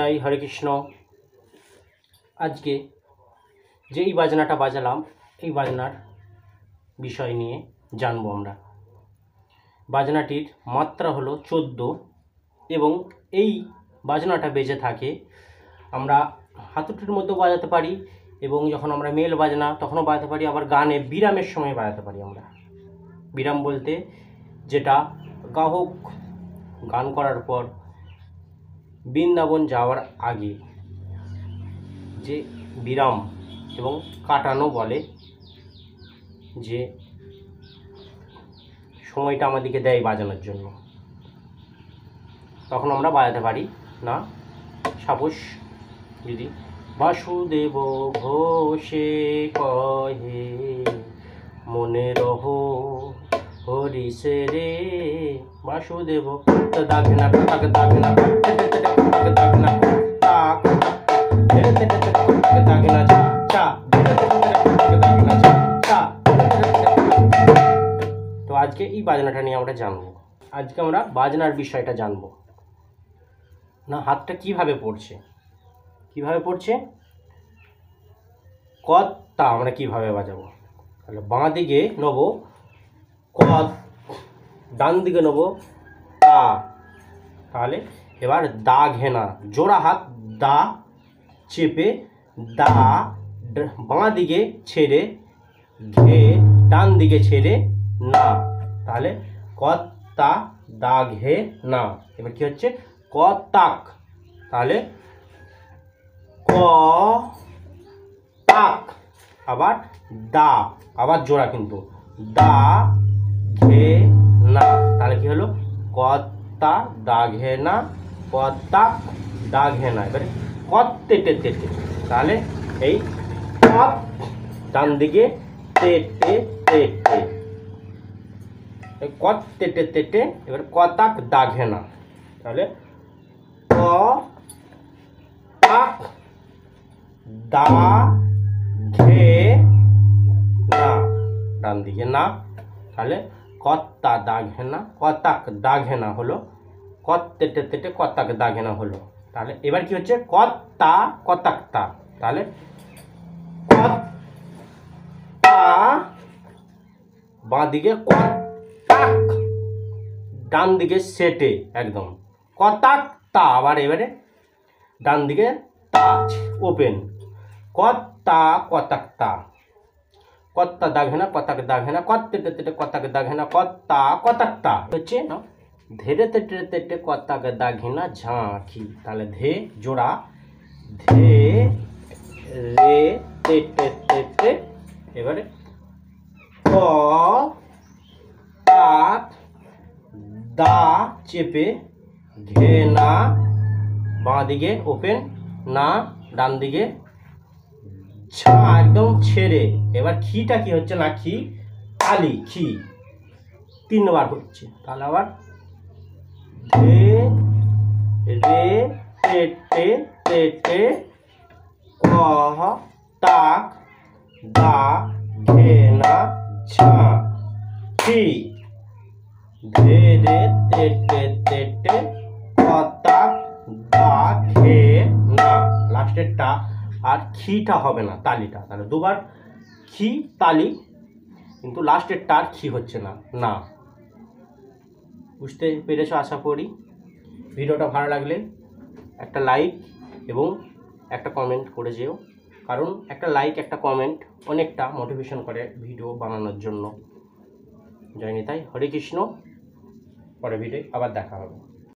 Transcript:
নিতাই, হরে কৃষ্ণ। আজকে যেই বাজনাটা বাজালাম এই বাজনার বিষয় নিয়ে জানবো আমরা। বাজনাটির মাত্রা হলো 14 এবং এই বাজনাটা বেজে থাকে আমরা হাতুড়ির মধ্যেও বাজাতে পারি এবং যখন আমরা মেল বাজনা তখনও বাজাতে পারি, আবার গানে বিরামের সময় বাজাতে পারি আমরা। বিরাম বলতে যেটা গায়ক গান করার পর বৃন্দাবন যাওয়ার আগে যে বিরাম এবং কাটানো বলে, যে সময়টা আমাদেরকে দেয় বাজানোর জন্য, তখন আমরা বাজাতে পারি না। সাপোজ যদি বাসুদেব ঘোষে কহে মনে রহ হরিষে রে, বাসুদেব দাগে না তাকে দাগে না দাগে না দাগে না চা। তো আজকে এই বাজনাটা নিয়ে আমরা জানবো। আজকে আমরা বাজনার বিষয়টা জানবো না। হাতটা কিভাবে পড়ছে, কত্তা আমরা কিভাবে বাজাবো। তাহলে বাঁ দিকে নেবো ক, ডান দিকে নেবো তা। তাহলে এবার দা ঘেনা, জোড়া হাত দা চেপে দা বাঁ দিকে ছেড়ে ঘে, ডান দিকে ছেড়ে না। তাহলে কত্তা দা ঘে না। এবার কি হচ্ছে কতাক। তাহলে ক তাক, আবার দা, আবার জোড়া কিন্তু দা ঘে না। তাহলে কি হলো কত্তা দা ঘে না, কতাক দা ঘে না। এবারে কত্তে তে। তাহলে এই কত ডান দিকে তে তে তে তে, কত্তে তে তে। এবার কতাক দা ঘে না। তাহলে ক তাক দা ঘে না, ডান দিকে না। তাহলে কত্তা দা ঘে না, কতাক দা ঘে না হলো, কত্তে তে কতাক দা ঘে না হলো। তাহলে এবার কি হচ্ছে কত্তা কতাকতা। তাহলে কত্তা বাঁ দিকে কতাক, ডান দিকে সেটে একদম কতাকতা। আবার এবারে ডান দিকে তা ওপেন, কত্তা কতাকতা। কত্তা দাঘে না, কতাক দাঘে না, কত্তে তে কতাক দাঘে না, কত্তা কতাকতা হচ্ছে না। ধেরে তেটে কতাক দাঘে না ঝাঁকি। তাহলে ধে জোড়া ধে রে তে। এবারে ক তাক দা চেপে ঘে না, বাঁ দিকে ওপেন না, ডান দিকে ঝা একদম ছেড়ে। এবার খিটা কি হচ্ছে না, খি আলি খি 3 বার হচ্ছে। তাহলে আবার ধে রে তে ক তাক দা ঘে না ঝা খি, ধে রে তে কতাক দা ঘে না। লাস্টেরটা আর খিটা হবে না, তালিটা। তাহলে 2 বার খি তালি, কিন্তু লাস্টের টার খি হচ্ছে না না। বুঝতে পেরেছো আশা করি। ভিডিওটা ভালো লাগলে একটা লাইক এবং একটা কমেন্ট করে যেও, কারণ একটা লাইক একটা কমেন্ট অনেকটা মোটিভেশন করে ভিডিও বানানোর জন্য। জয় নিতাই, হরে কৃষ্ণ। পরে ভিডিও আবার দেখা হবে।